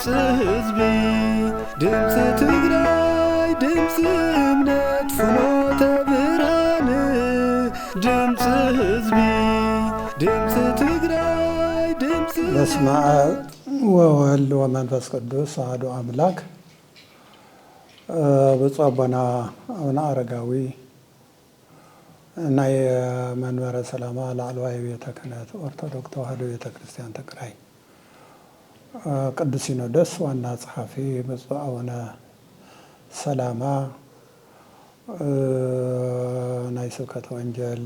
ድምፅ ህዝቢ ድምፅ ትግራይ ድምፅ እምነት ፍኖተ ብርሃን ድምፅ ህዝቢ ድምፅ ትግራይ ድምፅ በስመ አብ ወወልድ ወመንፈስ ቅዱስ አሐዱ አምላክ። ብፁዕ አቡነ አረጋዊ ናይ መንበረ ሰላማ ላዕለዋይ ቤተ ክህነት ኦርቶዶክስ ተዋሕዶ ቤተ ክርስቲያን ትግራይ ቅዱስ ሲኖዶስ ዋና ጸሐፊ ብፁዕ አቡነ ሰላማ ናይ ስብከተ ወንጌል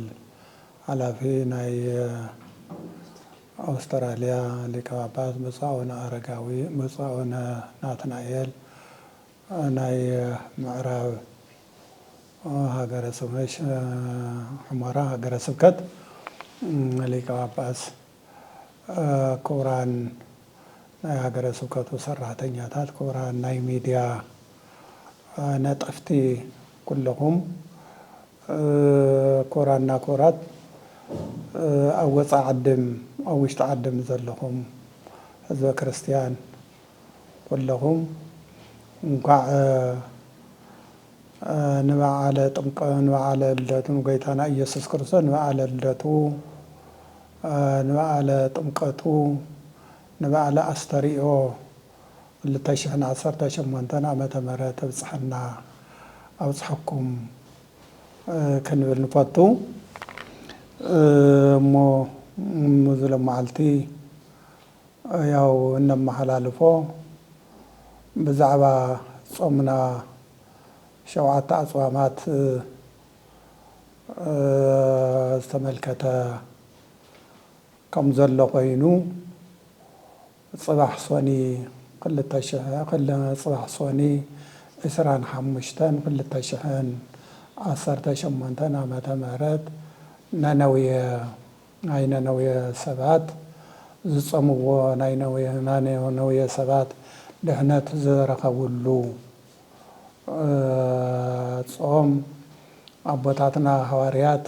ኃላፊ ናይ አውስትራሊያ ሊቀ ጳጳስ ብፁዕ አቡነ አረጋዊ ብፁዕ አቡነ ናትናኤል ናይ ምዕራብ ሀገረ ስብከት ሑመራ ሀገረ ስብከት ሊቀ ጳጳስ ክቡራን ናይ ሀገረ ስብከቱ ሰራተኛታት ክቡራን ናይ ሚድያ ነጠፍቲ ኩልኩም ክቡራንና ክቡራት ኣብ ወፃኢ ዓድም ኣብ ውሽጢ ዓድም ዘለኹም ህዝበ ክርስቲያን ኩልኩም እንኳዕ ንበዓለ ንበዓለ ልደቱ ጌታና ኢየሱስ ክርስቶስ ንበዓለ ልደቱ ንበዓለ ጥምቀቱ ንበዓለ አስተርእዮ 2018 ዓመተ ምህረት ተብጽሐና አብጽሐኩም ክንብል ንፈቱ እሞ ሙዝለ መዓልቲ ያው እነመሓላልፎ ብዛዕባ ጾምና ሸውዓተ አጽዋማት ዝተመልከተ ከም ዘሎ ኮይኑ ጽባሕ ሶኒ ጽባሕ ሶኒ 25 2018 ዓመተ ምህረት ናይ ነነዌ ሰባት ዝጾምዎ ናይ ነነዌ ሰባት ድሕነት ዝረኸብሉ ጾም አቦታትና ሐዋርያት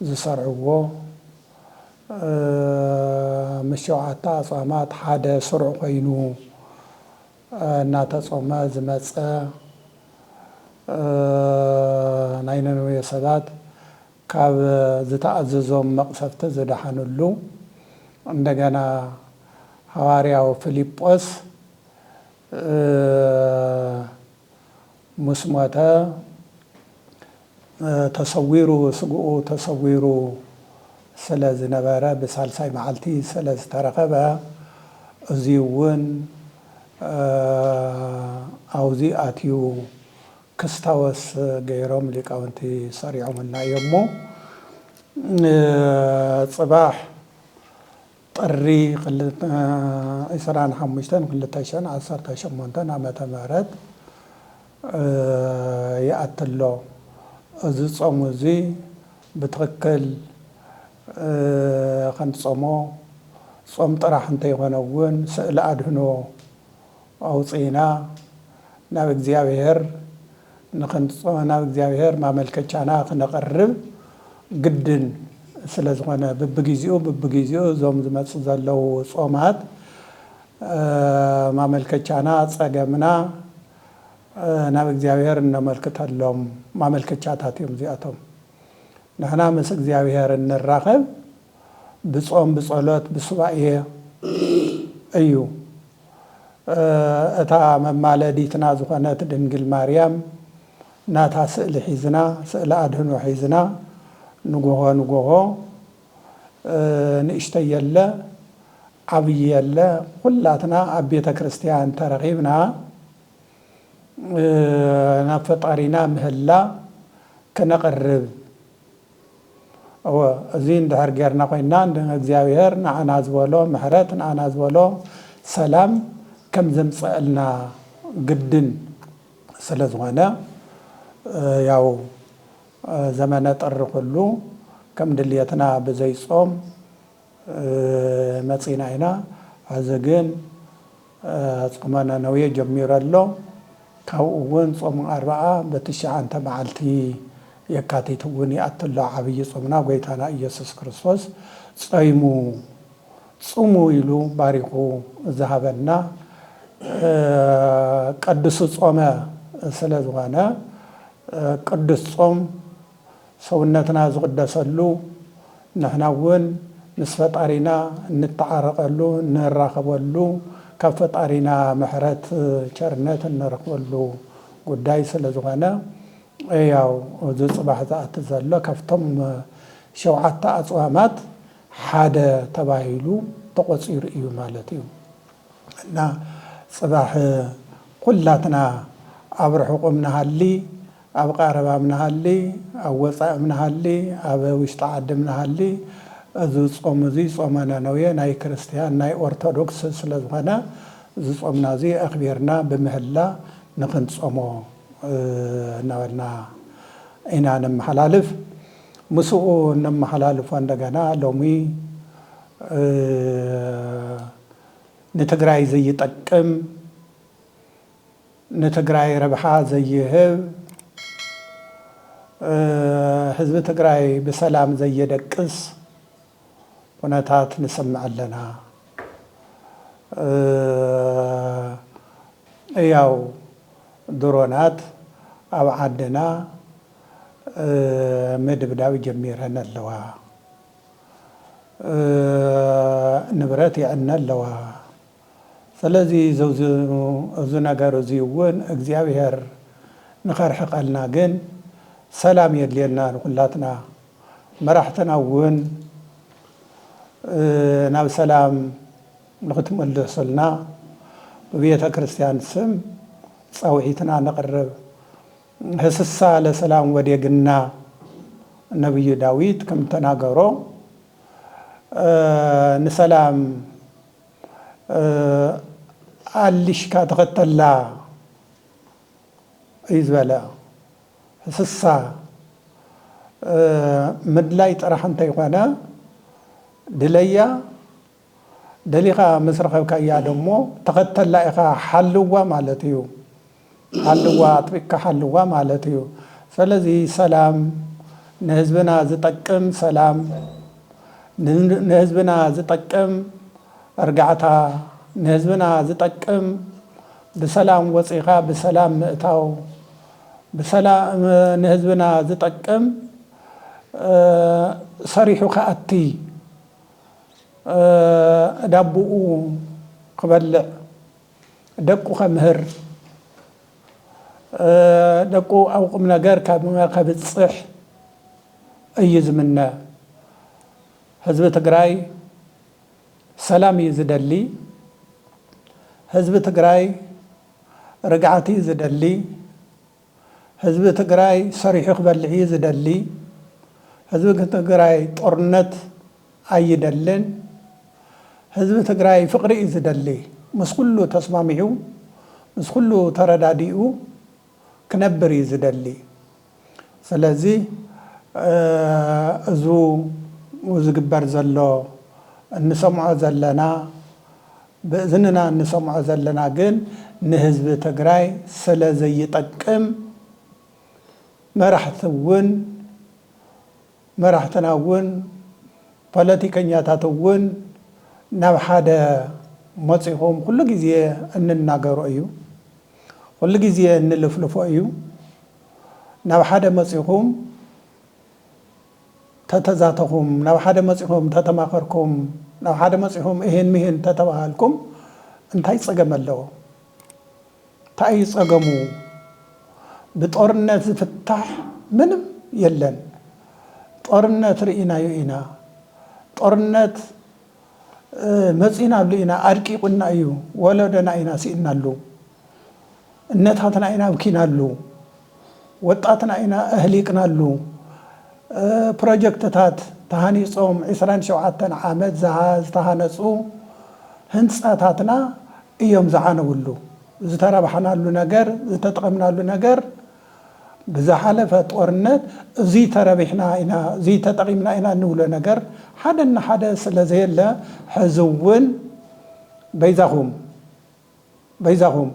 ዝሰርዕዎ ምሸውዓተ አጽዋማት ሓደ ስሩዕ ኮይኑ እናተጾመ ዝመጸ ናይ ነነዌ ሰባት ካብ ዝተኣዘዞም መቅሰፍቲ ዝደሓንሉ እንደገና ሐዋርያው ፊልጶስ ምስ ሞተ ተሰዊሩ ስግኡ ተሰዊሩ ስለ ዝነበረ ብሳልሳይ መዓልቲ ስለ ዝተረኸበ እዙይ እውን አውዚ አትዩ ክስታወስ ገይሮም ሊቃውንቲ ሰሪዖምና እዮሞ ጽባሕ ጥሪ 25 2018 ዓመተ ምህረት ይኣትሎ እዚ ጾም እዚ ብትክክል ክንጾሞ ጾም ጥራሕ እንተይኮነውን ስእለ አድህኖ አውፂና ናብ እግዚአብሔር ናብ እግዚአብሔር ማመልከቻና ክነቀርብ ግድን ስለ ዝኾነ በብግዚኡ ዞም ዝመጽ ዘለው ጾማት ማመልከቻና ጸገምና ናብ እግዚአብሔር እንመልከታሎም ማመልከቻታት እዮም ዚአቶም ንሕና ምስ እግዚአብሔር እንራኸብ ብጾም ብጸሎት ብሱባኤ እዩ እታ መማለዲትና ዝኾነት ድንግል ማርያም ናታ ስእሊ ሒዝና ስእሊ አድህኖ ሒዝና ንጎሆ ንእሽተይ የለ ዓብይ የለ ሁላትና ኣብ ቤተ ክርስቲያን ተረኺብና ናብ ፈጣሪና ምህላ ክነቅርብ እዚ እንድሕር ጌርና ኮይና እግዚአብሔር ንዓና ዝበሎ ምሕረት ንዓና ዝበሎ ሰላም ከም ዘምጽአልና ግድን ስለ ዝኾነ ያው ዘመነ ጥሪ ኩሉ ከም ድልየትና ብዘይጾም መጺና ኢና ሕዚ ግን ጾመ ነነዌ ጀሚሩ ኣሎ ካብኡ እውን ጾም 40 በትሽዓንተ መዓልቲ የካቲት እውን ይኣትሎ ዓብይ ጾምና ጌታና ኢየሱስ ክርስቶስ ጾሙ ኢሉ ባሪኹ ዝሃበና ቅዱስ ጾመ ስለዝኾነ ቅዱስ ጾም ሰውነትና ዝቅደሰሉ ንሕና እውን ምስ ፈጣሪና እንተዓረቀሉ እንራኸበሉ ካብ ፈጣሪና ምሕረት ቸርነት እንረኽበሉ ጉዳይ ስለዝኾነ ያው እዚ ፅባሕ ዝኣቲ ዘሎ ካብቶም 7 ኣፅዋማት ሓደ ተባሂሉ ተቆፂሩ እዩ ማለት እዩ እና ፅባሕ ኩላትና ኣብ ርሑቁም ናሃሊ ኣብ ቀረባም ናሃሊ ኣብ ወፃእም ናሃሊ ኣብ ውሽጢ ዓድም ናሃሊ እዚ ጾም እዚ ጾመ ነነዌ ናይ ክርስቲያን ናይ ኦርቶዶክስ ስለዝኾነ እዚ ጾምና እዚ ኣኽቢርና ብምህላ ንክንጾሞ እናበልና ኢና ነመሓላልፍ ምስኡ ነመሓላልፎ እንደገና ሎሚ ንትግራይ ዘይጠቅም ንትግራይ ረብሓ ዘይህብ ህዝቢ ትግራይ ብሰላም ዘየደቅስ ኩነታት ንሰምዕ ኣለና ያው ድሮናት ኣብ ዓድና ምድብዳብ ጀሚረን ኣለዋ ንብረት ይዕነ ኣለዋ ስለዚ እዚ ነገር እዚ እውን እግዚኣብሔር ንኸርሕቐልና ግን ሰላም የድልየና ንኩላትና መራሕትና እውን ናብ ሰላም ንክትመልሱልና ብቤተ ክርስቲያን ስም ፀውዒትና ነቕርብ ህስሳ ለሰላም ወዴግና ነብዩ ዳዊት ከም ተናገሮ ንሰላም አልሽካ ተኸተላ እዩ ዝበለ ህስሳ ምድላይ ጥራሕ እንተይኮነ ድለያ ደሊኻ ምስ ረኸብካያ ደሞ ተኸተላ ኢኻ ሓልዋ ማለት እዩ ሓልዋ ኣጥቢቅካ ሓልዋ ማለት እዩ ስለዚ ሰላም ንህዝብና ዝጠቅም ሰላም ንህዝብና ዝጠቅም እርጋዕታ ንህዝብና ዝጠቅም ብሰላም ወፂኻ ብሰላም ምእታው ብሰላም ንህዝብና ዝጠቅም ሰሪሑ ከኣቲ ዳቦኡ ክበልዕ ደቁ ከምህር ደቁ ኣብ ቁም ነገር ከብፅሕ እዩ ዝምነ ህዝቢ ትግራይ ሰላም እዩ ዝደሊ ህዝቢ ትግራይ ርግዓት እዩ ዝደሊ ህዝቢ ትግራይ ሰሪሑ ክበልዕ እዩ ዝደሊ ህዝቢ ትግራይ ጦርነት ኣይደልን ህዝቢ ትግራይ ፍቅሪ እዩ ዝደሊ ምስ ኩሉ ተስማሚዑ ምስ ኩሉ ተረዳዲኡ ክነብር እዩ ዝደሊ ስለዚ እዙ ዝግበር ዘሎ እንሰምዖ ዘለና ብእዝንና እንሰምዖ ዘለና ግን ንህዝቢ ትግራይ ስለ ዘይጠቅም መራሕትና እውን ፖለቲከኛታት እውን ናብ ሓደ መፂኦም ኩሉ ግዜ እንናገሮ እዩ ኩሉ ግዜ እንልፍልፎ እዩ ናብ ሓደ መፂኦም ተተዛተኹም ናብ ሓደ መፂኦም ተተማኸርኩም ናብ ሓደ መፂኦም ይሄን ምሄን ተተባሃልኩም እንታይ ፀገም ኣለዎ እንታይ ፀገሙ ብጦርነት ዝፍታሕ ምንም የለን ጦርነት ርኢናዮ ኢና ጦርነት መፂናሉ ኢና ኣድቂቁና እዩ ወለደና ኢና ሲእናሉ እነታትና ኢና ብኪናሉ ወጣትና ኢና እህሊቅናሉ ፕሮጀክትታት ተሃኒፆም 27 ዓመት ዝተሃነፁ ህንፃታትና እዮም ዝዓነውሉ ዝተረባሕናሉ ነገር ዝተጠቐምናሉ ነገር ብዝሓለፈ ጦርነት እዚ ተረቢሕና ኢና እዚ ተጠቂምና ኢና ንብሎ ነገር ሓደና ሓደ ስለዘየለ ሕዚ እውን በይዛኹም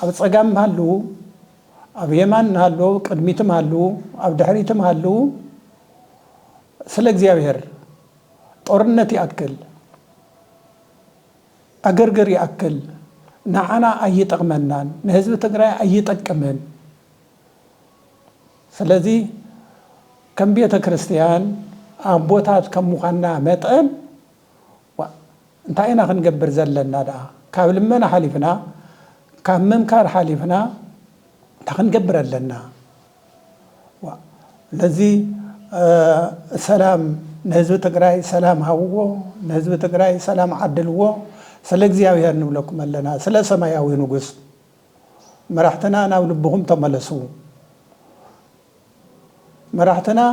ኣብ ፀጋም ሃለዉ ኣብ የማን ሃለዉ ቅድሚትም ሃለዉ ኣብ ድሕሪትም ሃለዉ ስለ እግዚአብሔር ጦርነት ይኣክል ኣገርገር ይኣክል نعنا أي تقمنان نهزب تقرأ أي تقمن سلذي كم بيت كريستيان أبوتات كم مخنا متأن انت أين خنقبر زلنا دا كابل منا حليفنا كم ممكار حليفنا تخنقبر لنا لذي سلام نهزب تقرأ سلام هو نهزب تقرأ سلام عدل هو سلك زياوي نقولكم لنا سلا سماياوي نقص مرحتنا أنا ولبهم تملسوا مرحتنا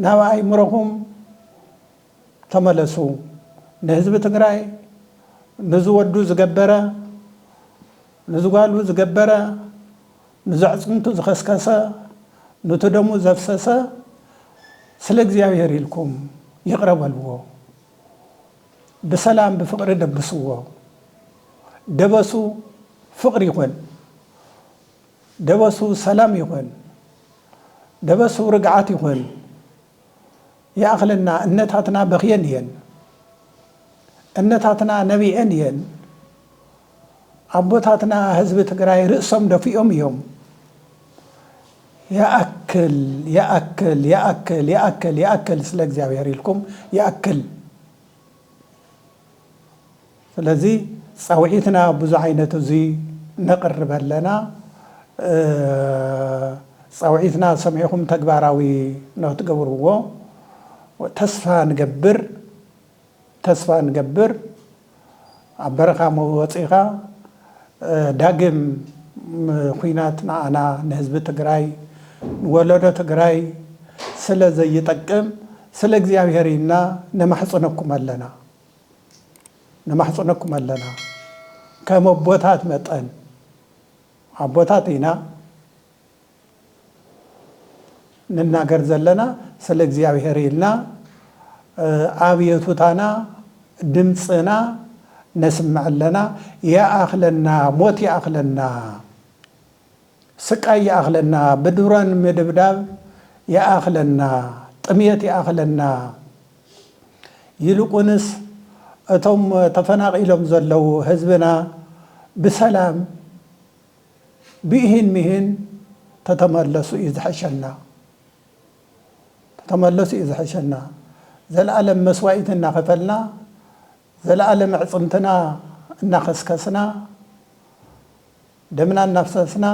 نواعي مرهم تملسوا نهزب تقرأي نزو ودو زقبرة نزو قالو زقبرة نزو عزمتو زخسكسة نتدمو زفسسة سلك زياوي هريلكم يقرب الوو بسلام بفقر دبسوه دبسو فقر يكون دبسو سلام يكون دبسو رقعات يكون يا أخلنا النتاتنا بخيان ين النتاتنا نبيين ين أبوتاتنا هزب تقرأي رأسهم دفيهم يوم يا أكل يا أكل يا أكل يا أكل يا أكل سلك زاوية لكم يا أكل ስለዚህ ጻውዒትና ብዙ ዓይነት እዚ ነቅርብ ኣለና ጻውዒትና ሰሚዕኩም ተግባራዊ ነው ትገብርዎ ተስፋ ንገብር ኣብ በረኻ መወፂኻ ዳግም ኩናት ንኣና ንህዝቢ ትግራይ ንወለዶ ትግራይ ስለ ዘይጠቅም ስለ እግዚኣብሔር ኢልና ነማሕፀነኩም ኣለና نمحصنكم لنا كم أبوتات متأن أبوتاتنا نناقر زلنا سلك زياوي هريلنا آبيتوتانا دمصنا نسمع لنا يا أخلنا موت يا أخلنا سقاي يا أخلنا بدوران مدبداب يا أخلنا طميت يا أخلنا يلقونس أتم تفناق إلهم زلوا حزبنا بسلام بيهن مهن تتملسوا إذا حشنا ذا العالم مسوائتنا خفلنا ذا العالم عصمتنا نخسكسنا دمنا نفسسنا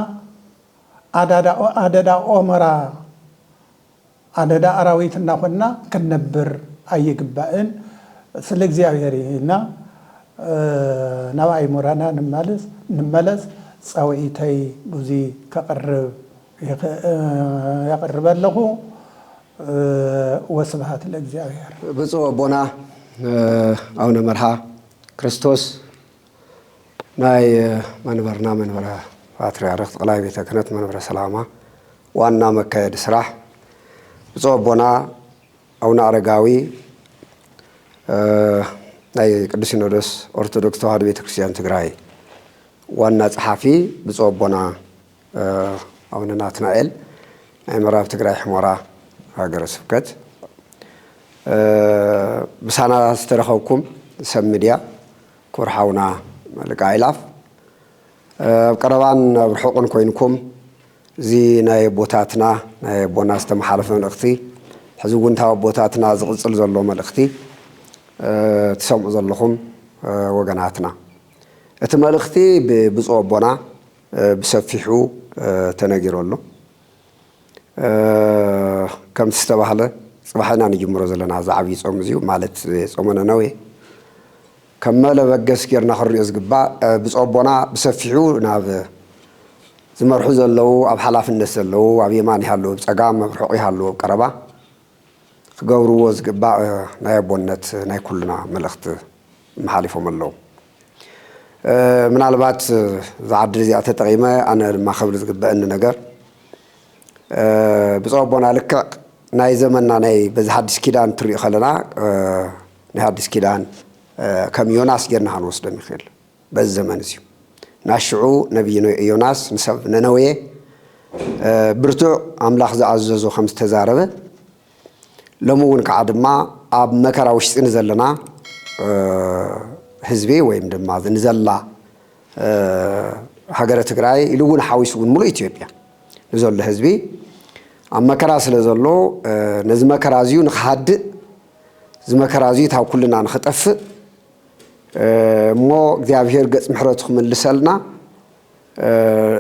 عددا أمرا عددا أراويتنا خلنا كنبر أي قبائن سلك زياويرينا نواعي مورانا نملس صويتي بوزي كقرب يقرب له وسبحات الأجزاوير بصو بونا أونا مرحا كريستوس ناي منبرنا منبر فاتري عرقت قلاي بيتا كانت منبر سلامة وانا مكايد سراح بصو بونا أونا أرقاوي ناي قدس سينودس أرثوذكس تواحد بيت كريستيان تግራይ ዋና ጸሐፊ ብፁዕ አቡነ አቡነ ናትናኤል ናይ ምዕራብ ትግራይ ሕሞራ ሃገረ ስብከት ብሳና ዝተረኸብኩም ሰብ ሚድያ ክቡር ሓውና መልካ ኢላፍ ኣብ ቀረባን ኣብ ርሑቕን ኮይንኩም እዚ ናይ ቦታትና ናይ ቦና ዝተመሓለፈ መልእኽቲ ሕዚ እውን ታብ ቦታትና ዝቕፅል ዘሎ መልእኽቲ تسمع زلهم وجناتنا. التملختي بصوبنا بسفحو تناجر الله. كم تستبهله صباحنا نجي مرزلنا زعبي صومزيو مالت صومنا نوي. كمل بجس كيرنا خريز جبا بصوبنا بسفحو ناف زمرحوز الله أب حلاف الناس الله أبي ماني هالو بسقام بروحي هالو قربا. قورو وزقبا ناي بونت ناي كلنا ملخت محالفهم الله من علبات زعد رزيات تقيمة أنا ما خبر زقبا إنه نجار بصوبنا لك ناي زمننا ناي بزحد سكيدان طريق خلنا نهاد سكيدان كم يوناس جرنا هنوصل مخيل بالزمن زيو ناشعو نبي يوناس نسب ننوي برتو أملاخ زعززو 5 تزاربه لمون كعدما أب مكرا وش نزلنا حزبي ويم دم هذا نزل ሃገረ ትግራይ ኢሉ እውን ሓዊሱ እውን ሙሉእ ኢትዮጵያ ንዘሎ ህዝቢ ኣብ መከራ ስለ ዘሎ ነዚ መከራ እዚኡ ንክሃድእ እዚ መከራ እዚኡ ታብ ኩልና ንክጠፍእ እሞ እግዚኣብሔር ገጽ ምሕረቱ ክምልሰልና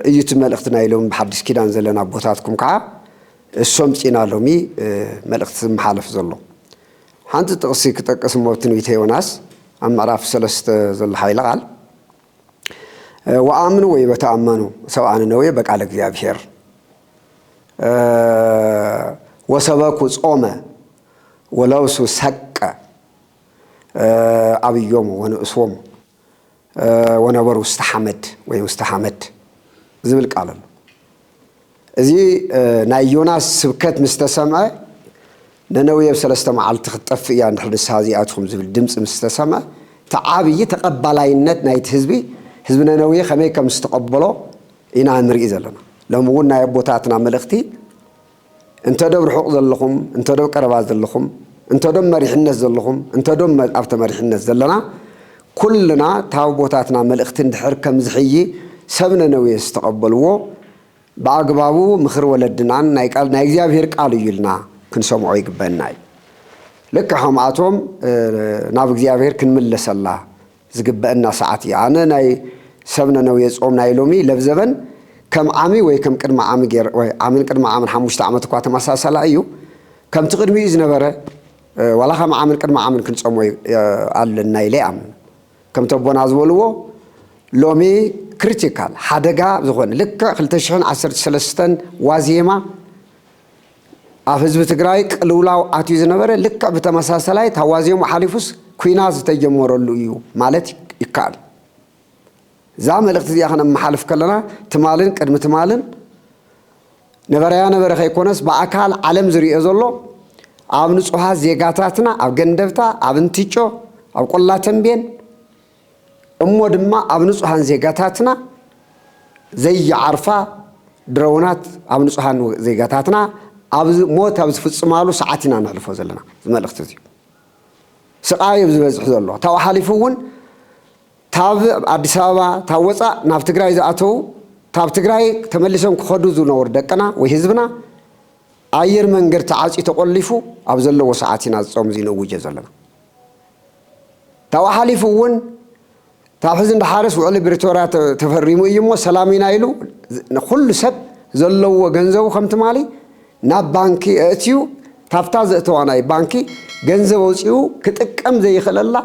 እዩ እቲ መልእኽቲ ናይ ሎሚ ብሓድሽ ኪዳን ዘለና ቦታትኩም ከዓ እሶም ፂና ሎሚ መልእኽቲ ዝመሓለፍ ዘሎ ሓንቲ ጥቕሲ ክጠቅስ እሞ ትንቢተ ዮናስ ኣብ ምዕራፍ 3 ዘሎ ሓይለ ቃል ወአምኑ ወይ በተአመኑ ሰብአነ ነዌ በቃለ እግዚአብሔር ወሰበኩ ጾመ ወለብሱ ሰቀ አብዮም ወንእስዎም ወነበሩ ውስተ ሓመድ ወይ ውስተ ሓመድ ዝብል ቃል ኣሎ እዚ ናይ ዮናስ ስብከት ምስ ተሰምዐ ነነዌ ብሰለስተ መዓልቲ ክትጠፍእ እያ እንድሕር ንስሓ እዚኣትኩም ዝብል ድምፂ ምስ ተሰምዐ እቲ ዓብዪ ተቐባላይነት ናይቲ ህዝቢ ነነዌ ከመይ ከም ዝተቐበሎ ኢና ንርኢ ዘለና ሎሚ እውን ናይ ኣቦታትና መልእኽቲ እንተዶ ርሑቕ ዘለኹም እንተዶ ቀረባ ዘለኹም እንተዶ መሪሕነት ዘለኹም እንተዶ ኣብቲ መሪሕነት ዘለና ኩልና ታብ ቦታትና መልእኽቲ እንድሕር ከም ዝሕይ ሰብ ነነዌ ዝተቐበልዎ ብኣግባቡ ምኽሪ ወለድናን ናይ እግዚኣብሔር ቃል እዩ ኢልና ክንሰምዖ ይግበአና እዩ ልክ ከምኣቶም ናብ እግዚኣብሔር ክንምለሰላ ዝግበአና ሰዓት እዩ ኣነ ናይ ሰብ ነነዌ ጾም ናይ ሎሚ ለብዘበን ከም ዓሚ ወይ ከም ቅድሚ ዓሚ ገይረ ወይ ዓምን ቅድሚ ዓምን 5 ዓመት እኳ ተመሳሰላ እዩ ከምቲ ቅድሚኡ ዝነበረ ዋላ ከም ዓምን ቅድሚ ዓምን ክንጾሞ ኣለና ኢለ ኣምን ከምቲ ኣቦና ዝበልዎ ሎሚ ክሪቲካል ሓደጋ ዝኾነ ልክዕ 2013 ዋዜማ ኣብ ህዝቢ ትግራይ ቅልውላው ኣትዩ ዝነበረ ልክዕ ብተመሳሰላይ ታብ ዋዜሙ ሓሊፉስ ኩናት ዝተጀመረሉ እዩ ማለት ይከኣል እዛ መልእኽቲ እዚኣ ክነመሓልፍ ከለና ትማልን ቅድሚ ትማልን ነበረያ ነበረ ከይኮነስ ብኣካል ዓለም ዝርኦ ዘሎ ኣብ ንጹሃት ዜጋታትና ኣብ ገንደብታ ኣብ እንቲጮ ኣብ ቆላ ተንቤን እሞ ድማ ኣብ ንጹሃን ዜጋታትና ዘይዓርፋ ድሮውናት ኣብ ንጹሃን ዜጋታትና ኣብ ሞት ኣብ ዝፍጽማሉ ሰዓት ኢና ነሕልፎ ዘለና ዝመልእኽቲ እዚ ስቃይ ዝበዝሕ ዘሎ ታው ሓሊፉ እውን ታብ አዲስ አበባ ታብ ወፃእ ናብ ትግራይ ዝኣተው ታብ ትግራይ ተመሊሶም ክኸዱ ዝነበሩ ደቅና ወይ ህዝብና ኣየር መንገድ ተዓፂ ተቆሊፉ ኣብ ዘለዎ ሰዓት ኢና ዝጾም እዚ ነውጀ ዘለና ታው ሓሊፉ እውን ታብ ሕዚ እንዳሓረስ ውዕሊ ብሪቶርያ ተፈሪሙ እዩ እሞ ሰላም ኢና ኢሉ ኩሉ ሰብ ዘለዎ ገንዘቡ ከም ትማሊ ናብ ባንኪ እትዩ ታብታ ዘእተዋ ናይ ባንኪ ገንዘብ ኣውፂኡ ክጥቀም ዘይኽእለላ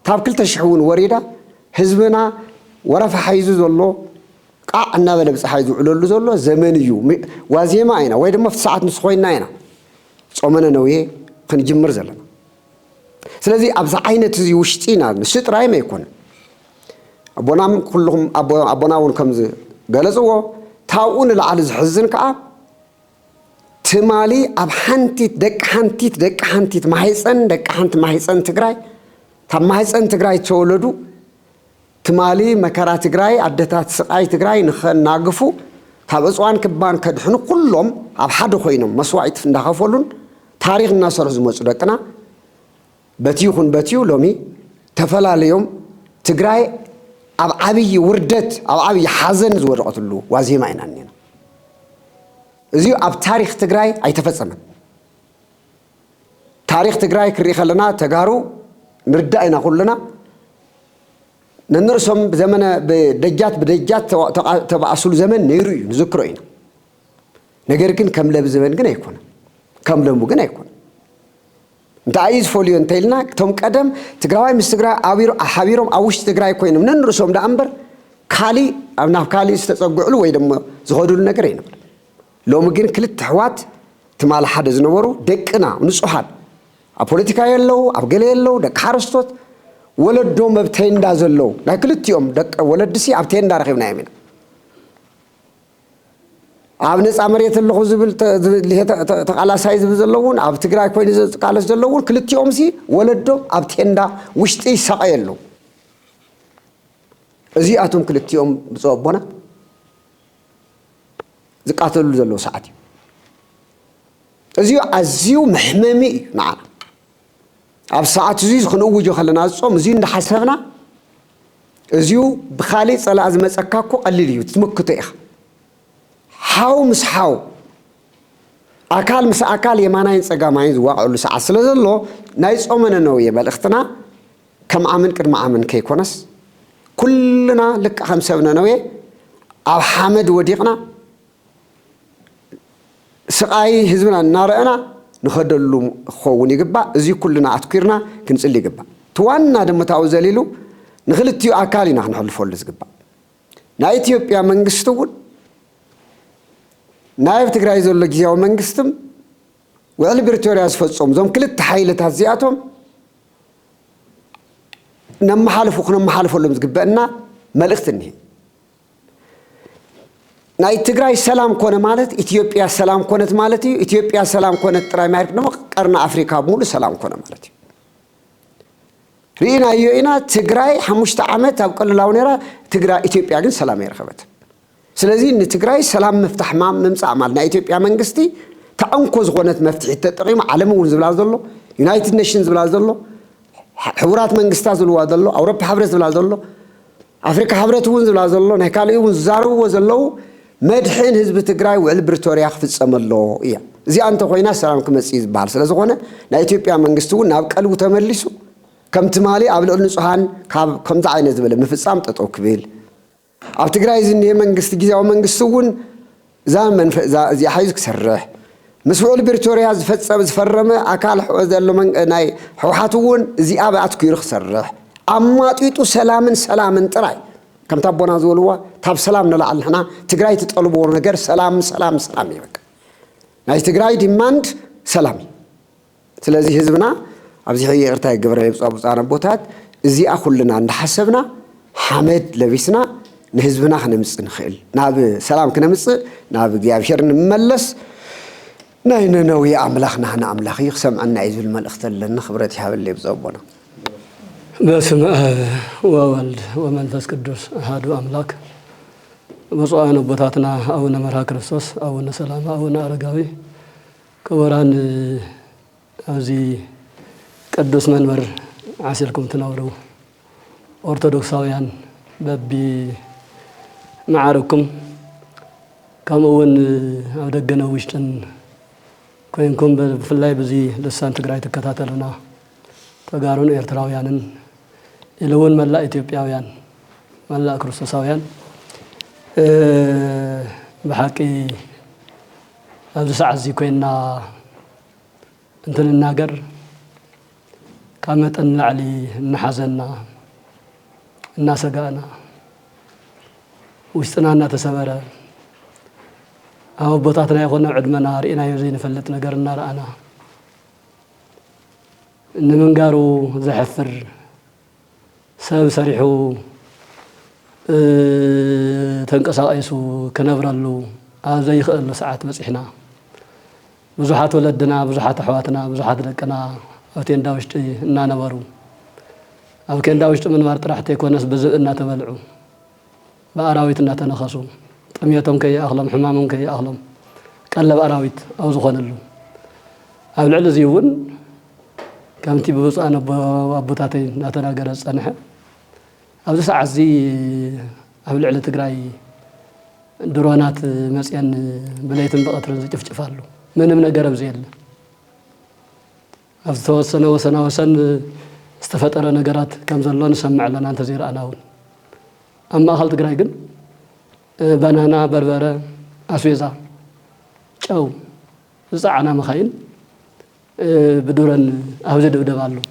ታብ 2000 እውን ወሪዳ ህዝብና ወረፋ ሓይዙ ዘሎ ቃዕ እናበለ ብፀሓይ ዝውዕለሉ ዘሎ ዘመን እዩ ዋዜማ ኢና ወይ ድማ ፍቲ ሰዓት ምስ ኮይና ኢና ጾመ ነነዌ ክንጅምር ዘለና ስለዚ ኣብዛ ዓይነት እዚ ውሽጢ ኢና ንሱ ጥራይ ኣይኮነን ኣቦናም ኩልኩም ኣቦና እውን ከም ገለጽዎ ታብኡ ንላዕሊ ዝሕዝን ከዓ ትማሊ ኣብ ሓንቲት ደቂ ሓንቲት ማህፀን ደቂ ሓንቲ ማህፀን ትግራይ ታብ ማህፀን ትግራይ ተወለዱ ትማሊ መከራ ትግራይ ኣደታት ስቃይ ትግራይ ንኸናግፉ ካብ እፅዋን ክባን ከድሕኑ ኩሎም ኣብ ሓደ ኮይኖም መስዋዕት እንዳኸፈሉን ታሪክ እናሰርሑ ዝመፁ ደቅና በትዩ ሎሚ ተፈላለዮም ትግራይ ኣብ ዓብይ ውርደት ኣብ ዓብይ ሓዘን ዝወደቐትሉ ዋዜማ ኢና ነና እዚ ኣብ ታሪክ ትግራይ ኣይተፈጸመን ታሪክ ትግራይ ክርኢ ከለና ተጋሩ ንርዳእ ኢና ኩልና ነንርሶም ዘመነ በደጃት ተባእሱሉ ዘመን ነይሩ እዩ ንዝክሮ ኢና ነገር ግን ከም ለብ ዘመን ግን ኣይኮነ ከም ለሙ ግን ኣይኮነ እንታይ ዝፈልዮ እንተይልና ቶም ቀደም ትግራዋይ ምስ ትግራይ ሓቢሮም ኣብ ውሽጢ ትግራይ ኮይኖም ነንርሶም ዳ እምበር ካሊ ኣብ ናብ ካሊ ዝተጸጉዕሉ ወይ ድማ ዝኸዱሉ ነገር ኣይነበረ ሎሚ ግን ክልተ ኣሕዋት ትማል ሓደ ዝነበሩ ደቅና ንጹሃን ኣብ ፖለቲካ የለው ኣብ ገለ የለው ደቂ ሓረስቶት ወለዶም ኣብ ቴንዳ ዘለው ናይ ክልቲኦም ደቂ ወለድሲ ኣብ ቴንዳ ረኺብናዮም ኢና ኣብ ነፃ መሬት ኣለኹ ዝብል ተቃላሳይ ዝብል ዘለውን ኣብ ትግራይ ኮይኑ ዝቃለስ ዘለውን ክልቲኦም ሲ ወለዶም ኣብ ቴንዳ ውሽጢ ይሰቀዩ ኣለዉ እዚኣቶም ክልቲኦም ብፀቦና ዝቃተሉ ዘለዎ ሰዓት እዩ እዚኡ ኣዝዩ መሕመሚ እዩ ንዓና ኣብ ሰዓት እዚ ክንእውጆ ከለና ዝጾም እዚ እንዳሓሰብና እዚሁ بخالي صلاة زمصكاكو قليل እዩ ትምክቶ ኢኻ ሓው ምስ ሓው ኣካል ምስ ኣካል የማናይን ፀጋማይን ዝዋቕዕሉ ሰዓት ስለ ዘሎ ናይ ጾመነ ነው የመልእኽትና ከም ዓመን ቅድመ ዓመን ከይኮነስ ኩልና ልክ ከም ሰብነ ነው ኣብ ሓመድ ወዲቕና ስቃይ ህዝብና እናረአና ንኸደሉ ኸውን ይግባእ እዚ ኩልና ኣትኩርና ክንጽሊ ይግባእ ትዋና ደምታው ዘሊሉ ንኽልትዩ ኣካል ኢና ክንሕልፈሉ ዝግባእ ናይ ኢትዮጵያ መንግስቲ እውን ናይብ ትግራይ ዘሎ ጊዜያዊ መንግስትም ውዕል ብሪቶሪያ ዝፈጸሙ ዞም ክልተ ሓይልታት እዚኣቶም ነመሓልፈሎም ዝግበአና መልእኽቲ እኒሄ ናይ ትግራይ ሰላም ኮነ ማለት ኢትዮጵያ ሰላም ኮነት ማለት እዩ ኢትዮጵያ ሰላም ኮነት ጥራይ ማለት ነው ቀርና አፍሪካ ሙሉ ሰላም ኮነ ማለት እዩ ሪና ይዩና ትግራይ 5 ዓመት ኣብ ቀልላው ነራ ትግራይ ኢትዮጵያ ግን ሰላም ይረኸበት ስለዚህ ንትግራይ ሰላም መፍታሕ መምጻእ ማለት ናይ ኢትዮጵያ መንግስቲ ተአንኮ ዝኾነት መፍትሒ ተጠቂሙ ዓለም እውን ዝብላ ዘሎ ዩናይትድ ኔሽንስ ዝብላ ዘሎ ሕቡራት መንግስታት ዝብላ ዘሎ አውሮፓ ሕብረት ዝብላ ዘሎ አፍሪካ ሕብረት እውን ዝብላ ዘሎ ናይ ካልእ እውን ዝዛረብዎ ዘለው መድሕን ህዝቢ ትግራይ ውዕል ብሪቶሪያ ክፍጸመሎ እያ እዚ አንተ ኮይና ሰላም ክመጽእ ዝባል ስለ ዝኾነ ናይ ኢትዮጵያ መንግስቲ እውን ናብ ቀልቡ ተመሊሱ ከም ትማሊ ኣብ ልዕል ንጹሃን ከምዛ ዓይነት ዝበለ ምፍጻም ጠጠው ክብል ኣብ ትግራይ ዝንሄ መንግስቲ ጊዜያዊ መንግስቲ እውን እዚ ሓይዝ ክሰርሕ ምስ ውዕል ብሪቶሪያ ዝፈረመ ኣካል ዘሎ ናይ ሕወሓት እውን እዚ ኣብ ኣትኩሩ ክሰርሕ ኣማጢጡ ሰላምን ጥራይ ከም ታቦና ዝወልዋ ታብ ሰላም ነላዓልና ትግራይ ትጠልብዎ ነገር ሰላም ይበቃ ናይ ትግራይ ዲማንድ ሰላም ስለዚህ ህዝብና ኣብዚ ይቅርታ ይግበረ ይብጻቡጻና ቦታት እዚኣ ኩልና እንደሐሰብና ሓመድ ለቢስና ንህዝብና ክነምጽእ ንኽእል ናብ ሰላም ክነምጽእ ናብ እግዚአብሔር ንመለስ ናይነ ነው የአምላክና አምላክ ይክሰምዓና ይዝብል መልእክት ለና خبረት ይሃበል ይብጻቡና በስመ አብ ወወልድ ወመንፈስ ቅዱስ አሐዱ አምላክ በጾአነ ቦታትና አቡነ መርሃ ክርስቶስ አቡነ ሰላም አቡነ አረጋዊ ክቡራን ኣብዚ ቅዱስ መንበር ዓሲልኩም ትነብሩ ኦርቶዶክሳውያን በቢ معاركم كمون أو دجنا ويشتن كوينكم بفلاي بزي لسان تقرأي تكتاتلنا تقارون إيرتراويانن إلون ملا إثيوبياويان ملا كروسوساويان بحكي هذا ساعة زي كوينا انتن الناقر كامت أن لعلي نحزننا الناس قانا وستنا تسبرة أو بطاطنا يقولنا عدمنا رئينا يزين فلت نقرنا رأنا إن من قاروا زحفر سبب سريحو تنقص أيسو كنبرلو هذا يخلو ساعات مسيحنا بزحات ولدنا بزحات حواتنا بزحات لكنا أوتين داوشت إننا نبرو أو كان داوشت من مرت راح تكون ناس بزقنا تبلعو بأراويت نتنخصو طميتهم كي أخلم حمامهم كي أخلم قلب أراويت أو زخون له أو العلة زيون كم تي بوص أنا بابوتاتين نتناقر الصنحة أو تسع زي أو العلة تقراي درونات مسيان بليتن بقطر زي تفجفالو من قرب زيل أو توسنا وسن استفتر نقرات كم زلون سمع لنا أنت زير أناون أما خلط قرايقن بنانا بربرة أسويزا شو زعنا مخاين بدورن أوزد ودبالو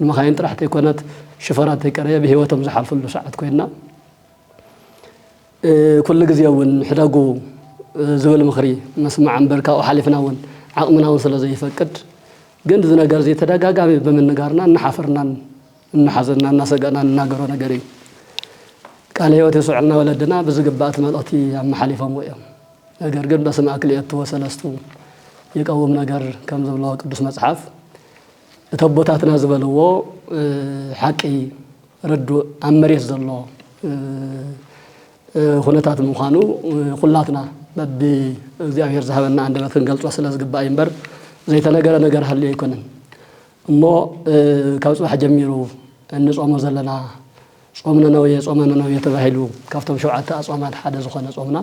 المخاين راح تكونت شفرات كريه بهوتهم زحل فلو ساعات كوينا كل جزيون حداقو زول مخري مسمع عن بركة وحالفنا ون عقمنا وصل زي فكد قند ذنا قرزي تداقا بمن نقارنا نحفرنا نحزننا نسقنا نقرونا قريب قال هيوت يسوعنا ولدنا بزقبات ملأتي عم حليفهم وياهم أجر قد بس ما أكليت وسلستو يقوم نجر كم زبلا قدس مصحف تبوتاتنا زبلوا حقي ردوا أمريز الله خناتات مخانو خلاتنا بدي እግዚአብሔር ذهبنا عندما تنقلت وسلس قبا ينبر زي تنجر هل يكونن ما كوصبح جميرو النصوم زلنا ጾም ነነዌ ተባሂሉ ካብቶም 7 ኣጽዋማት ሓደ ዝኾነ ጾምና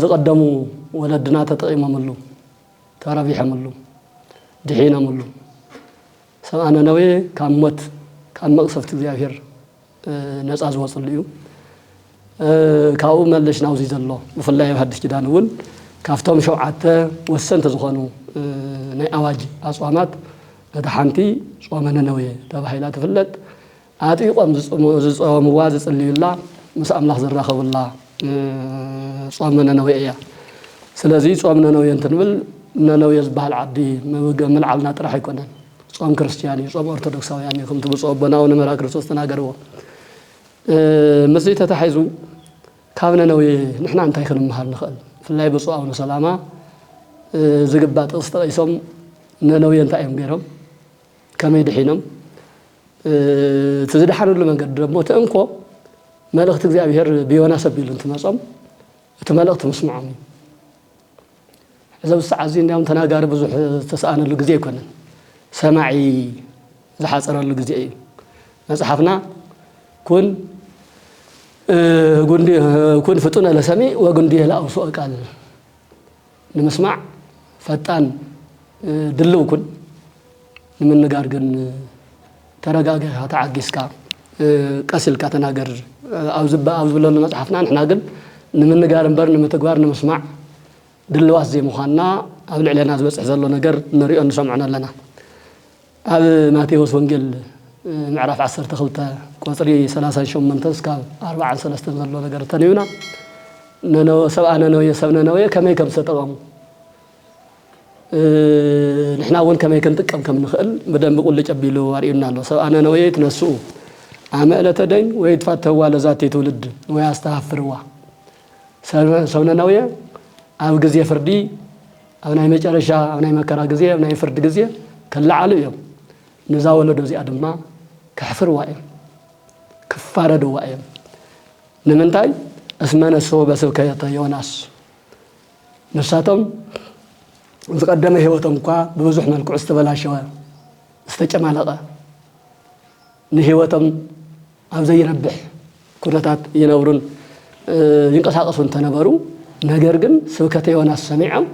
ዝቀደሙ ወለድና ተጠቂሞምሉ ተረቢሖምሉ ድሒኖምሉ ሰብኣ ነነዌ ካብ ሞት ካብ መቅሰፍቲ እግዚአብሔር ነፃ ዝወፅሉ እዩ ካብኡ መለሽ ናውዚ ዘሎ ብፍላይ ኣብ ሓድሽ ኪዳን እውን ካብቶም 7 ወሰንቲ ዝኾኑ ናይ ኣዋጅ ኣጽዋማት እቲ ሓንቲ ጾመ ነነዌ ተባሂላ ትፍለጥ ኣጥቢቆም ዝጾምዋ ዝጽልዩላ ምስ ኣምላኽ ዝራኸቡላ ጾም ነነዌ እያ ስለዚ ጾም ነነዌ እንትንብል ነነዌ ዝበሃል ዓዲ ምልዓልና ጥራሕ ኣይኮነን ጾም ክርስቲያን እዩ ጾም ኦርቶዶክሳውያን እዩ ከምቲ ብፁዕ ኣቦና ወነመራ ክርስቶስ ተናገርዎ ምስዚ ተታሒዙ ካብ ነነዌ ንሕና እንታይ ክንምሃር ንኽእል ብፍላይ ብፁዕ ኣቡነ ሰላማ ዝግባእ ጥቕሲ ተቐይሶም ነነዌ እንታይ እዮም ገይሮም ከመይ ድሒኖም እቲ ዝደሓንሉ መንገዲ ደሞ ትእንኮ መልእኽቲ እግዚአብሔር ብዮናስ ኣቢሉ እንትመጾም እቲ መልእኽቲ ምስምዖም እዩ ሕዚ ኣብ ሰዓት እዚ እንዲያውም ተናጋሪ ብዙሕ ዝተሰኣነሉ ግዜ ኣይኮነን ሰማዒ ዝሓፀረሉ ግዜ እዩ መፅሓፍና ኩን ፍጡነ ለሰሚዕ ወጉንዲየ ለአውስኦ ቃል ንምስማዕ ፈጣን ድልው ኩን ንምንጋር ግን ተረጋግኻ ተዓጊስካ ቀሲልካ ተናገር ኣብ ዝብለሉ መፅሓፍና ንሕና ግን ንምንጋር እምበር ንምትግባር ንምስማዕ ድልዋት ዘይምዃንና ኣብ ልዕለና ዝበፅሕ ዘሎ ነገር ንሪኦ ንሰምዖን ኣለና ኣብ ማቴዎስ ወንጌል ምዕራፍ 12 ቁፅሪ 38 እስካብ 43 ዘሎ ነገር ተንዩና ሰብኣ ነነዌ ሰብ ነነዌ ከመይ ከም ዝተጠቐሙ ንሕና እውን ከመይ ክንጥቀም ከም ንኽእል ብደንቢ ቁልጭ ኣቢሉ ኣርዩና ኣሎ ሰብኣ ነነዌ ትነስኡ ዓመ ዕለተ ደይን ወይ ትፋተዋ ለዛቲ ትውልድ ወይ ኣስተሃፍርዋ ሰብ ነነዌ ኣብ ግዜ ፍርዲ ኣብ ናይ መጨረሻ ኣብ ናይ መከራ ግዜ ኣብ ናይ ፍርዲ ግዜ ከለዓሉ እዮም ነዛ ወለዶ እዚኣ ድማ ከሕፍርዋ እዮም ክፋረድዋ እዮም ንምንታይ እስመ ነስሑ በስብከተ ዮናስ ንሳቶም ዝቀደመ ህይወቶም እኳ ብብዙሕ መልክዑ ዝተበላሸወ ዝተጨማለቐ ንህይወቶም ኣብ ዘይነብሕ ኩነታት ይነብሩን ይንቀሳቀሱ እንተነበሩ ነገር ግን ስብከተ ዮናስ ሰሚዖም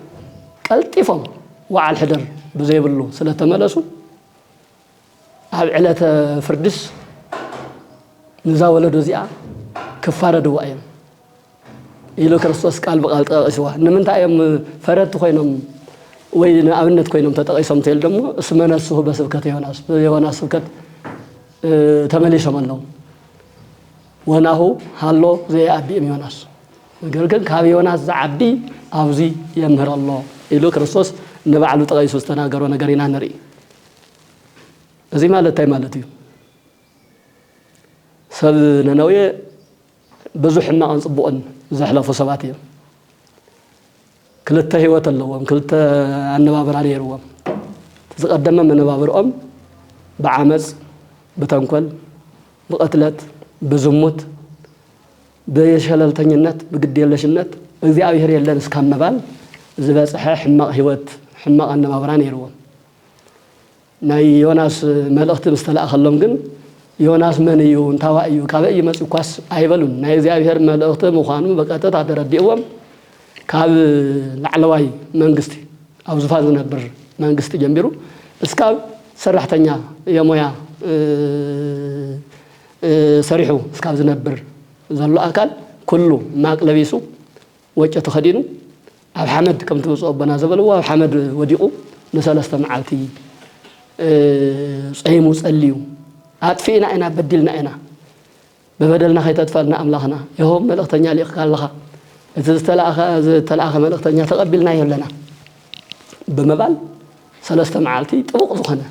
ቀልጢፎም ወዓል ሕድር ብዘይብሉ ስለተመለሱ ኣብ ዕለተ ፍርድስ ንዛ ወለዶ እዚኣ ክፋረድዋ እዮም ኢሉ ክርስቶስ ቃል ብቃል ጠቂስዋ ንምንታይ እዮም ፈረድቲ ኮይኖም ወይ ንኣብነት ኮይኖም ተጠቂሶም ትብል ደሞ እስመ ነስሑ በስብከተ ዮናስ ብዮናስ ስብከት ተመሊሶም ኣለዉ ወናሁ ሃሎ ዘየኣቢእም ዮናስ ነገር ግን ካብ ዮናስ ዝዓቢ ኣብዚ የምህር ኣሎ ኢሉ ክርስቶስ ንባዕሉ ጠቂሱ ዝተናገሮ ነገር ኢና ንርኢ እዚ ማለት እንታይ ማለት እዩ ሰብ ነነዌ ብዙሕ ሕማቕን ፅቡቕን ዘሕለፉ ሰባት እዮም ክልተ ህይወት ኣለዎም ክልተ ኣነባብራ ነይርዎም ዝቀደመ መነባብሮኦም ብዓመፅ ብተንኮል ብቐትለት ብዝሙት ብሸለልተኝነት ብግድየለሽነት እግዚአብሔር የለን እስካብ መባል ዝበፅሐ ሕማቕ ህይወት ሕማቕ ኣነባብራ ነይርዎም ናይ ዮናስ መልእኽቲ ምስተላእኸሎም ግን ዮናስ መን እዩ እንታይ እዩ ካበይ መፅኡ ኳስ ኣይበሉን ናይ እግዚአብሔር መልእኽቲ ምዃኑ በቀጥታ ተረዲእዎም ካብ ላዕለዋይ መንግስቲ ኣብ ዙፋን ዝነብር መንግስቲ ጀሚሩ እስካብ ሰራሕተኛ የሞያ ሰሪሑ እስካብ ዝነብር ዘሎ ኣካል ኩሉ ማቅ ለቢሱ ወጨ ተኸዲኑ ኣብ ሓመድ ከም ትብፅኦ ኣቦና ዘበልዎ ኣብ ሓመድ ወዲቑ ንሰለስተ መዓልቲ ፀይሙ ጸልዩ ኣጥፊእና ኢና በዲልና ኢና በበደልና ከይተጥፈልና ኣምላኽና ይሆም መልእኽተኛ ሊቕካ ኣለኻ እቲ ዝተለኣኸ መልእኽተኛ ተቐቢልና የለና ብምባል ሰለስተ መዓልቲ ጥቡቕ ዝኾነ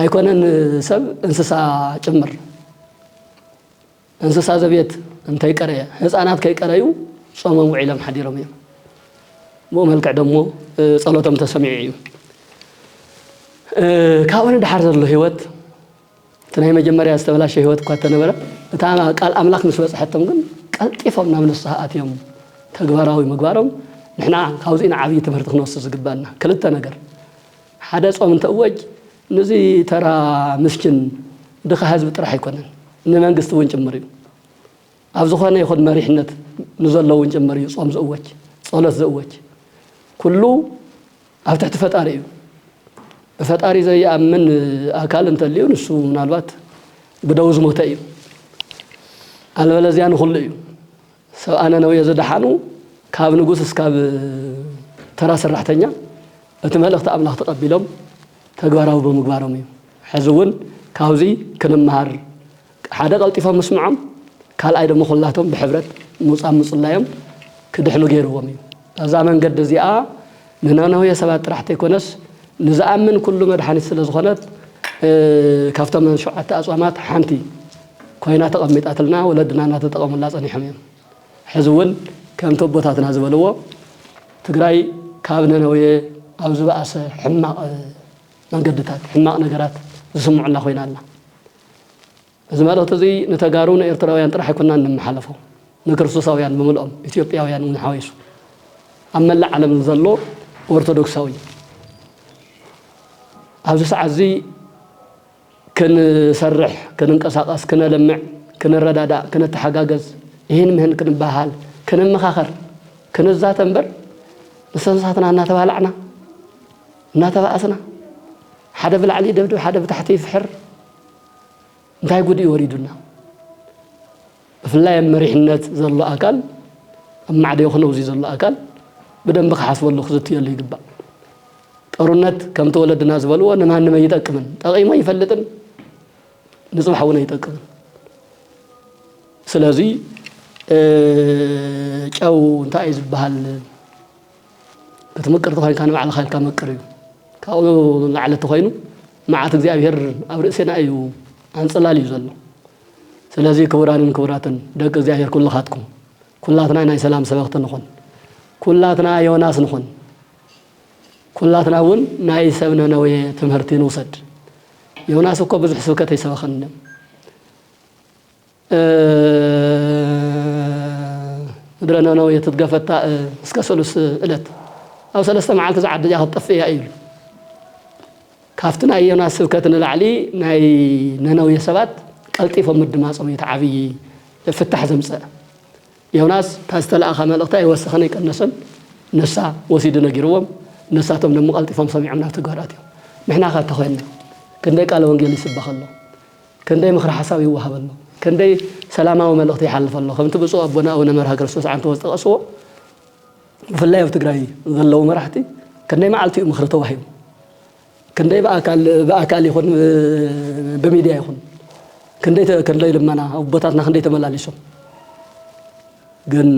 ኣይኮነን ሰብ እንስሳ ጭምር እንስሳ ዘቤት እንተይቀረየ ህፃናት ከይቀረዩ ጾሞም ውዒሎም ሓዲሮም እዮም ብኡ መልክዕ ደሞ ጸሎቶም ተሰሚዑ እዩ ካብኡ ንድሓር ዘሎ ህይወት እቲ ናይ መጀመርያ ዝተበላሸ ህይወት እኳ ተነበረ እታ ቃል ኣምላኽ ምስ በፅሐቶም ግን ቀልጢፎም ናብ ንስሓ ኣትዮም ተግባራዊ ምግባሮም ንሕና ካብዚና ዓብዪ ትምህርቲ ክንወስድ ዝግባአና ክልተ ነገር ሓደ ጾም እንተእወጅ ነዚ ተራ ምስኪን ድኻ ህዝቢ ጥራሕ ኣይኮነን ንመንግስቲ እውን ጭምር እዩ ኣብ ዝኾነ ይኹን መሪሕነት ንዘለውን ጭምር እዩ ጾም ዝእወጅ ጸሎት ዝእወጅ ኩሉ ኣብ ትሕቲ ፈጣሪ እዩ ብፈጣሪ ዘይኣምን ኣካል እንተልዩ ንሱ ምናልባት ብደው ዝሞተ እዩ አልበለዚያ ንኹሉ እዩ ሰብኣነ ነውየ ዝደሓኑ ካብ ንጉስ እስካብ ተራ ሰራሕተኛ እቲ መልእኽቲ ኣምላኽ ተቐቢሎም ተግባራዊ ብምግባሮም እዩ ሕዚ እውን ካብዚ ክንመሃር ሓደ ቀልጢፎም ምስምዖም ካልኣይ ደሞ ኩላቶም ብሕብረት ሙፃም ምፅላዮም ክድሕኑ ገይርዎም እዩ እዛ መንገዲ እዚኣ ንነነውየ ሰባት ጥራሕቲ ኣይኮነስ ንዝኣምን ኩሉ መድሓኒት ስለ ዝኾነት ካብቶም 7 ኣፅዋማት ሓንቲ ኮይና ተቐሚጣትልና ወለድና እናተጠቐሙላ ፀኒሖም እዮም ሕዚ እውን ከምቲ ቦታትና ዝበልዎ ትግራይ ካብ ነነውየ ኣብ ዝበኣሰ ሕማቕ መንገድታት ሕማቕ ነገራት ዝስምዑላ ኮይና ኣላ እዚ መልእኽቲ እዚ ንተጋሩ ንኤርትራውያን ጥራሕ ኣይኮና እንመሓለፎ ንክርስቶሳውያን ብምልኦም ኢትዮጵያውያን እውን ሓዊሱ ኣብ መላእ ዓለም ዘሎ ኦርቶዶክሳዊ ኣብዚ ሰዓት እዚ ክንሰርሕ ክንንቀሳቀስ ክነለምዕ ክንረዳዳእ ክንተሓጋገዝ ይህን ምህን ክንባሃል ክንመኻኸር ክንዛተ እምበር ንሰንሳትና እናተባልዕና እናተባእስና ሓደ ብላዕሊ ደብድብ ሓደ ብታሕቲ ይፍሕር እንታይ ጉድ እዩ ወሪዱና ብፍላይ መሪሕነት ዘሎ ኣካል ኣብ ማዕደ ይኹን ውዚ ዘሎ ኣካል ብደንብ ክሓስበሉ ክዝትየሉ ይግባእ ጦርነት ከምቲ ወለድና ዝበልዎ ንማንም ኣይጠቅምን ጠቂሞ ይፈልጥን ንጽባሕ እውን ኣይጠቅምን ስለዚ ጨው እንታይ እዩ ዝበሃል ክትምቅር ተኮይንካ ንባዕልኻ ኢልካ መቅር እዩ ካብኡ ላዕለቲ ኮይኑ መዓት እግዚኣብሔር ኣብ ርእስና እዩ አንጽላል እዩ ዘሎ ስለዚ ክቡራንን ክቡራትን ደቂ እግዚኣብሔር ኩልኻትኩም ኩላትና ናይ ሰላም ሰበኽቲ ንኹን ኩላትና ዮናስ ንኹን ኩላትና እውን ናይ ሰብ ነነውየ ትምህርቲ ንውሰድ ዮናስ እኮ ብዙሕ ስብከት ኣይሰበኸን ምድረ ነነውየ ትትገፈታ እስከ 3 ዕለት ኣብ 3 መዓልቲ ዝዓዲ እያ ክትጠፍእ እያ ኢሉ ካብቲ ናይ ዮናስ ስብከት ንላዕሊ ናይ ነነውየ ሰባት ቀልጢፎም ምድማፆም የተዓብይ ፍታሕ ዘምፅእ ዮናስ ታስተላእኻ መልእኽቲ ኣይወሰኸን ኣይቀነሰን ነሳ ወሲዱ ነጊርዎም ነሳቶም ደሞ ቀልጢፎም ሰሚዖም ናብ ተግባራት እዮም ንሕና ኸ ተኾይና ክንደይ ቃል ወንጌል ይስበኽ ኣሎ ክንደይ ምክሪ ሓሳብ ይወሃብ ኣሎ ክንደይ ሰላማዊ መልእኽቲ ይሓልፍ ኣሎ ከምቲ ብፁዕ ኣቦና ኣቡነ መርሃ ክርስቶስ ዓንተ ወዝጠቐስዎ ብፍላይ ኣብ ትግራይ ዘለዉ መራሕቲ ክንደይ መዓልቲ እዩ ምክሪ ተዋሂቡ ክንደይ በኣካል ይኹን ብሚድያ ይኹን ክንደይ ልመና ኣቦታትና ክንደይ ተመላሊሶም ግን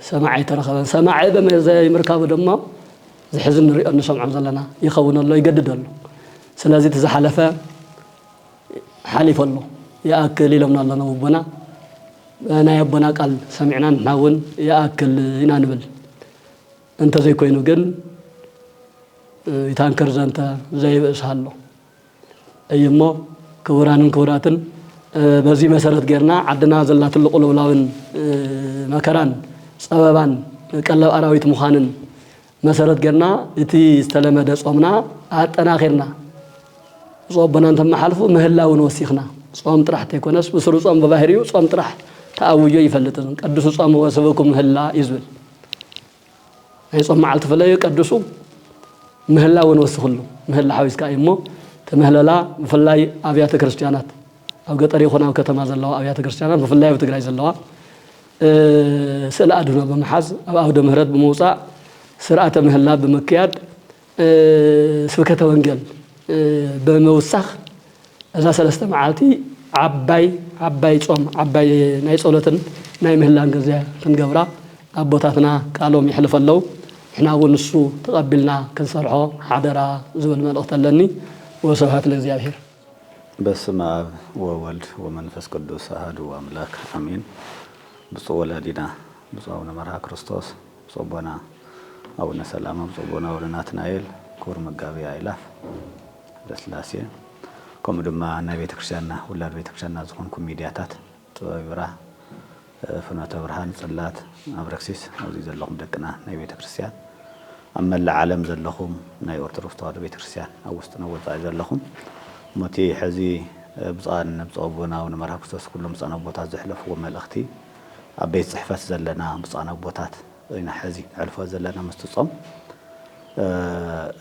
ሰማዓይ ተረኸበን ሰማዓይ በዘይምርካቡ ድማ ዝሕዝን ንሪኦ ንሰምዖም ዘለና ይኸውን ኣሎ ይገድድ ኣሎ ስለዚ ተዝሓለፈ ሓሊፍ ኣሎ ይኣክል ኢሎምና ኣለና ኣቦና ናይ ኣቦና ቃል ሰሚዕና ንሕና እውን ይኣክል ኢና ንብል እንተዘይኮይኑ ግን ይታንከር ዘንተ ዘይብእስሃሎ እይ እሞ ክቡራንን ክቡራትን በዚህ መሰረት ጌርና ዓድና ዘላት ልቁልውላውን መከራን ፀበባን ቀለብ ኣራዊት ምዃንን መሰረት ጌርና እቲ ዝተለመደ ጾምና ኣጠናኺርና ጾምና እንተመሓልፉ ምህላውን ወሲኽና ጾም ጥራሕ ተይኮነስ ብስሩ ጾም በባህሪኡ ጾም ጥራሕ ተኣውዮ ይፈልጥን ቅዱስ ጾም ወሰበኩም ምህላ ይዝብል ናይ ጾም መዓልቲ ፈለዩ ቅዱሱ ምህላውን ወስኽሉ ምህላ ሓዊስካ እሞ ተምህለላ ብፍላይ ኣብያተ ክርስቲያናት ኣብ ገጠር ይኹን ኣብ ከተማ ዘለዋ ኣብያተ ክርስቲያናት ብፍላይ ኣብ ትግራይ ዘለዋ ስእለ ኣድህኖ ብምሓዝ ኣብ ኣውደ ምህረት ብምውፃእ ስርዓተ ምህላ ብምክያድ ስብከተ ወንጌል ብምውሳኽ እዛ 3 መዓልቲ ዓባይ ጾም ዓባይ ናይ ጸሎትን ናይ ምህላን ግዜ ክንገብራ ኣቦታትና ቃሎም ይሕልፍ ኣለው ንሕና እውን ንሱ ተቐቢልና ክንሰርሖ ሓደራ ዝብል መልእኽቲ ኣለኒ ወስብሐት ለእግዚአብሔር በስመ አብ ወወልድ ወመንፈስ ቅዱስ አሐዱ አምላክ አሜን። ብፁዕ ወላዲና ብፁዕ አቡነ መርሃ ክርስቶስ ብፁዕ አቡነ አቡነ ሰላማ ብፁዕ አቡነ አቡነ ናትናኤል ክቡር መጋቢ አእላፍ ደስላሴ ከምኡ ድማ ናይ ቤተክርስትያንና ውላድ ቤተክርስትያንና ዝኾንኩም ሚድያታት ጥበብ ብርሃን ፍኖተ ብርሃን ጽላት አብረክሲስ ኣብዚ ዘለኹም ደቅና ናይ ቤተክርስትያን ኣብ መላእ ዓለም ዘለኹም ናይ ኦርቶዶክስ ተዋህዶ ቤተክርስትያን ኣብ ውሽጥና ወፃኢ ዘለኹም ሞቲ ሕዚ ብፃን ብፃቡና ወንመርሃ ክርስቶስ ኩሎም ብፃና ቦታት ዘሕለፍዎ መልእኽቲ ኣብ ቤት ጽሕፈት ዘለና ብፃና ቦታት ኢና ሕዚ ዕልፎ ዘለና ምስትጾም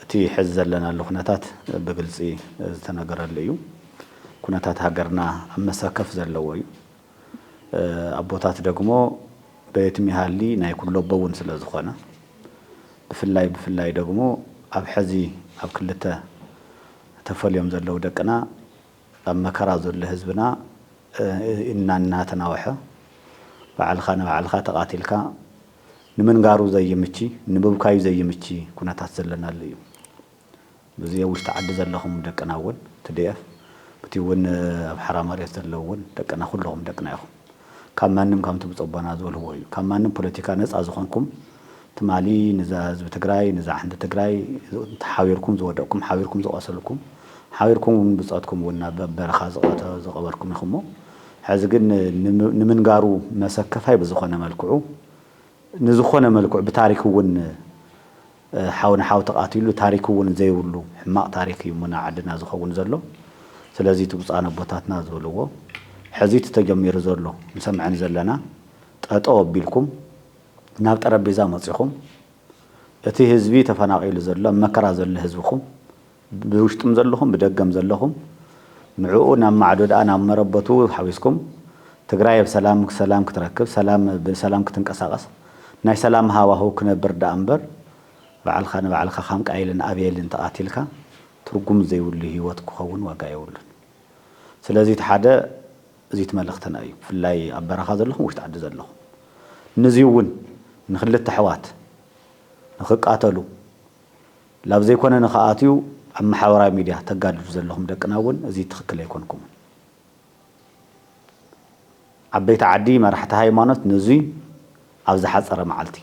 እቲ ሕዚ ዘለናሉ ኩነታት ብግልፂ ዝተነገረሉ እዩ ኩነታት ሃገርና ኣብ መሰከፍ ዘለዎ እዩ ኣቦታት ደግሞ ቤት ሚሃሊ ናይ ኩሎ በውን ስለ ዝኾነ ብፍላይ ደግሞ ኣብ ሕዚ ኣብ ክልተ ተፈልዮም ዘለው ደቅና ኣብ መከራ ዘሎ ህዝብና እናተናወሐ ባዕልኻ ተቃቲልካ ንምንጋሩ ዘይምቺ ንብብካዩ ዘይምቺ ኩነታት ዘለናሉ እዩ በዚ ውሽጢ ዓዲ ዘለኹም ደቅና እውን ትድየፍ በቲ እውን ኣብ ሓራ መሬት ዘለው እውን ደቅና ኩሎም ደቅና ይኹም ካብ ማንም ከምቲ ብፀቦና ዝበልዎ እዩ ካብ ማንም ፖለቲካ ነፃ ዝኾንኩም ትማሊ ንዛ ህዝቢ ትግራይ ንዛ ሓንቲ ትግራይ ተሓዊርኩም ዝወደቅኩም ሓዊርኩም ዝቆሰልኩም ሓዊርኩም ብፀትኩም እውን በረኻ ዝቀበርኩም ኢኹም ሕዚ ግን ንምንጋሩ መሰከፋይ ብዝኾነ መልክዑ ንዝኾነ መልክዑ ብታሪክ እውን ሓውና ሓው ተቃቲሉ ታሪክ እውን ዘይብሉ ሕማቅ ታሪክ እዩ ሙና ዓድና ዝኸውን ዘሎ ስለዚ ትብፃነ ቦታትና ዝበልዎ ሕዚ ተጀሚሩ ዘሎ ንሰምዕን ዘለና ጠጦ ኣቢልኩም ናብ ጠረጴዛ መጽኹም እቲ ህዝቢ ተፈናቂሉ ዘሎ መከራ ዘሎ ህዝብኹም ብውሽጥም ዘለኹም ብደገም ዘለኹም ንዕኡ ናብ ማዕዶዳ ናብ መረበቱ ሓዊስኩም ትግራይ ብሰላም ክትረክብ ብሰላም ክትንቀሳቀስ ናይ ሰላም ሃዋህው ክነብር ዳ እምበር ባዕልኻ ንባዕልኻ ከም ቃይልን ኣብየልን ተቃቲልካ ትርጉም ዘይብሉ ህይወት ክኸውን ዋጋ የብሉን ስለዚ ሓደ እዚ ትመልእኽተና እዩ ብፍላይ ኣብ በረኻ ዘለኹም ውሽጢ ዓዲ ዘለኹም ነዚ እውን ንኽልተ ኣሕዋት ንኽቃተሉ ላብ ዘይኮነ ንኽኣትዩ ኣብ ማሕበራዊ ሚድያ ተጋድሉ ዘለኹም ደቅና እውን እዚ ትኽክል ኣይኮንኩም ዓበይቲ ዓዲ መራሕቲ ሃይማኖት ነዚ ኣብ ዝሓፀረ መዓልቲ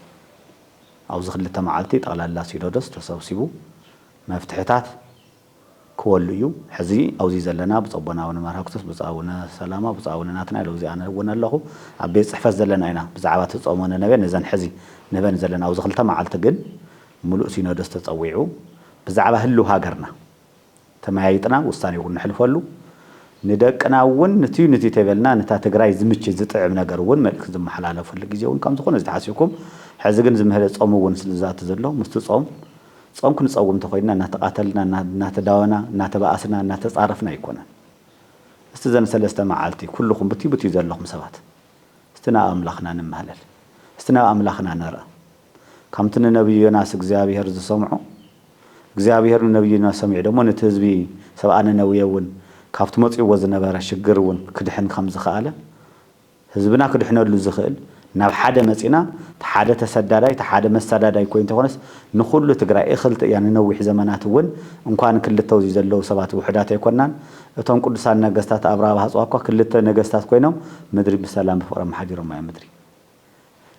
ኣብዚ ክልተ መዓልቲ ጠቕላላ ሲኖዶስ ተሰብሲቡ መፍትሕታት ክወሉ እዩ ሕዚ ኣብዚ ዘለና ብፀቦና ወንመርሃ ክርስቶስ ብፃውነ ሰላማ ብፃውነ ናትናኤል ኣብዚ ኣነ እውን ኣለኹ ኣብ ቤት ፅሕፈት ዘለና ኢና ብዛዕባ ተፀሞነ ነበን ነዘን ሕዚ ነበን ዘለና ኣብዚ ክልተ መዓልቲ ግን ሙሉእ ሲኖዶስ ተፀዊዑ ብዛዕባ ህልው ሃገርና ተመያይጥና ውሳኔ እውን ንሕልፈሉ ንደቅና እውን ነቲ ተበልና ነታ ትግራይ ዝምች ዝጥዕም ነገር እውን መልእክት ዝመሓላለፈሉ ግዜ እውን ከም ዝኾነ ዝተሓሲብኩም ሕዚ ግን ዝምህለ ጾም እውን ስለዛት ዘሎ ምስቲ ጾም ክንፀውም ተኾይና እናተቃተልና እናተዳወና እናተባኣስና እናተፃረፍና ኣይኮነን እስቲ ዘን ሰለስተ መዓልቲ ኩልኩም ብቲ ዘለኹም ሰባት እስቲ ናብ ኣምላኽና ንማህለል እስቲ ናብ ኣምላኽና ነርአ ከምቲ ንነብዩ ዮናስ እግዚአብሔር ዝሰምዖ እግዚአብሔር ንነብዩ ዮናስ ሰምዑ ደግሞ ነቲ ህዝቢ ሰብኣ ነነዌ እውን ካብቲ መፅይዎ ዝነበረ ሽግር እውን ክድሕን ከም ዝኽኣለ ህዝብና ክድሕነሉ ዝኽእል ናብ ሓደ መፂና ሓደ ተሰዳዳይ ሓደ መሰዳዳይ ኮይኑ ተኾነስ ንኹሉ ትግራይ እኽልቲ እያ ንነዊሕ ዘመናት እውን እንኳን ክልተ እዚ ዘለው ሰባት ውሕዳት ኣይኮናን እቶም ቅዱሳን ነገስታት ኣብራሃ ሃፅዋኳ ክልተ ነገስታት ኮይኖም ምድሪ ብሰላም ብፍቕሪ መሓዲሮም እያ ምድሪ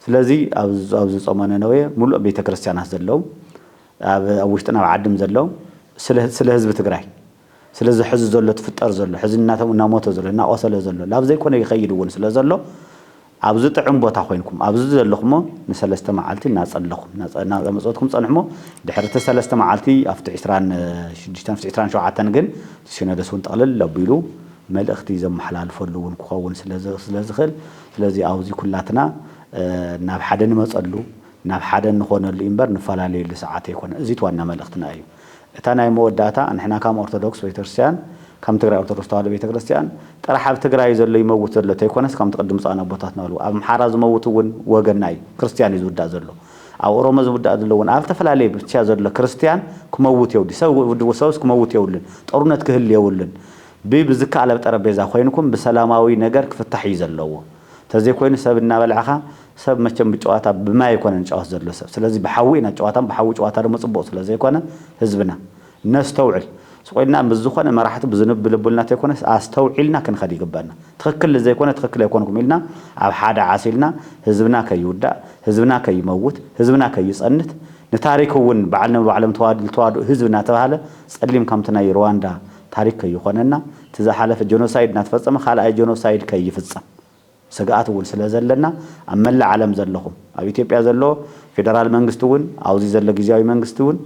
ስለዚ ኣብዚ ጾመ ነነዌ ሙሉእ ቤተ ክርስቲያናት ዘለው ኣብ ውሽጥና ኣብ ዓድም ዘለው ስለ ህዝቢ ትግራይ ስለዚ ሕዚ ዘሎ ትፍጠር ዘሎ ሕዚ እናሞተ ዘሎ እናቆሰለ ዘሎ ላብ ዘይኮነ ይኸይድ እውን ስለ ዘሎ ኣብዚ ጥዑም ቦታ ኮይንኩም ኣብዚ ዘለኹም ንሰለስተ መዓልቲ እናፀለኹም እናመፀትኩም ፀንሕሞ ድሕሪ ሰለስተ መዓልቲ ኣብቲ 26 27 ግን ሲኖዶስ እውን ጠቕልል ኣቢሉ መልእኽቲ ዘመሓላልፈሉ እውን ክኸውን ስለዝኽእል ስለዚ ኣብዚ ኩላትና ናብ ሓደ ንመፀሉ ናብ ሓደ ንኾነሉ እምበር ንፈላለየሉ ሰዓት ኣይኮነ እዚ ዋና መልእኽትና እዩ እታ ናይ መወዳእታ ንሕና ከም ኦርቶዶክስ ቤተክርስትያን ከም ትግራይ ኦርቶዶክስ ተዋህዶ ቤተክርስትያን ጥራሕ ኣብ ትግራይ ዘሎ ይመውት ዘሎ ተይኮነስ ከም ትቅድም ፃና ቦታት ናሉ ኣብ ምሓራ ዝመውት እውን ወገና እዩ ክርስቲያን ዝውዳእ ዘሎ ኣብ ኦሮሞ ዝውዳእ ዘሎ እውን ኣብ ተፈላለየ ብቻ ዘሎ ክርስቲያን ክመውት የውዲ ሰብስ ክመውት የውልን ጦርነት ክህል የውልን ብዝከኣለ ጠረጴዛ ኮይንኩም ብሰላማዊ ነገር ክፍታሕ እዩ ዘለዎ ተዘይኮይኑ ሰብ እናበልዓኻ ሰብ መቸም ብጨዋታ ብማይ ይኮነን ጨዋታ ዘሎ ሰብ ስለዚ ብሓዊና ጨዋታን ብሓዊ ጨዋታ ደግሞ ጽቡቕ ስለዘይኮነ ህዝብና ነስተውዕል ስቆይና ብዝኾነ መራሕቲ ብዝንብልብልና ተይኮነስ ኣስተውዒልና ክንኸድ ይግባና ትክክል ዘይኮነ ትክክል ኣይኮንኩም ኢልና ኣብ ሓደ ዓሲልና ህዝብና ከይውዳእ ህዝብና ከይመውት ህዝብና ከይፀንት ንታሪክ እውን ባዕለም ተዋዱ ህዝብና ተባሃለ ጸሊም ከምቲ ናይ ሩዋንዳ ታሪክ ከይኾነና ትዛሓለፈ ጄኖሳይድ እናተፈጸመ ካልኣይ ጄኖሳይድ ከይፍጸም ስጋኣት እውን ስለዘለና ኣብ መላእ ዓለም ዘለኹም ኣብ ኢትዮጵያ ዘሎ ፌደራል መንግስቲ እውን ኣብዚ ዘሎ ግዚያዊ መንግስቲ እውን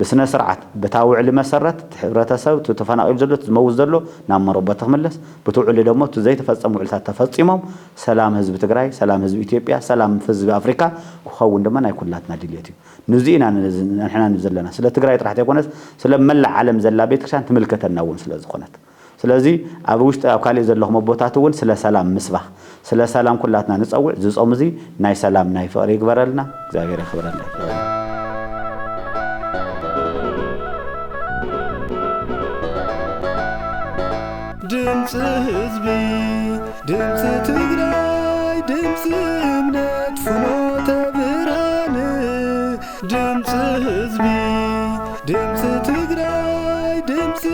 بسنة سرعة بتاوع لمسرت حبرتسب تتفناقل زلو تموز زلو نامرو بتخملس بتوع اللي دمو زي تفصموا علتها تفصمهم سلام حزب تግራይ سلام حزب ኢትዮጵያ سلام حزب افريقيا كون دما ናይ ኩላትና ድልየት እዩ ንዚና ንሕና ንዘለና ስለ ትግራይ ጥራሕት ይኮነስ ስለ መላእ ዓለም ዘላ ቤተክርስቲያን ትምልከተና ውን ስለ ዝኾነት ስለዚ ኣብ ውሽጥ ኣብ ካሊ ዘለኹም ቦታት ውን ስለ ሰላም ምስባኽ ስለ ሰላም ኩላትና ንፀውዕ ዝጾም እዚ ናይ ሰላም ናይ ፍቅሪ ይግበረልና እግዚአብሔር ይኽብረልና ድምጽ ህዝቢ ድምጽ ትግራይ ድምጽ እምነት ፍኖተ ብርሃን ድምጽ ህዝቢ ድምጽ ትግራይ ድምጽ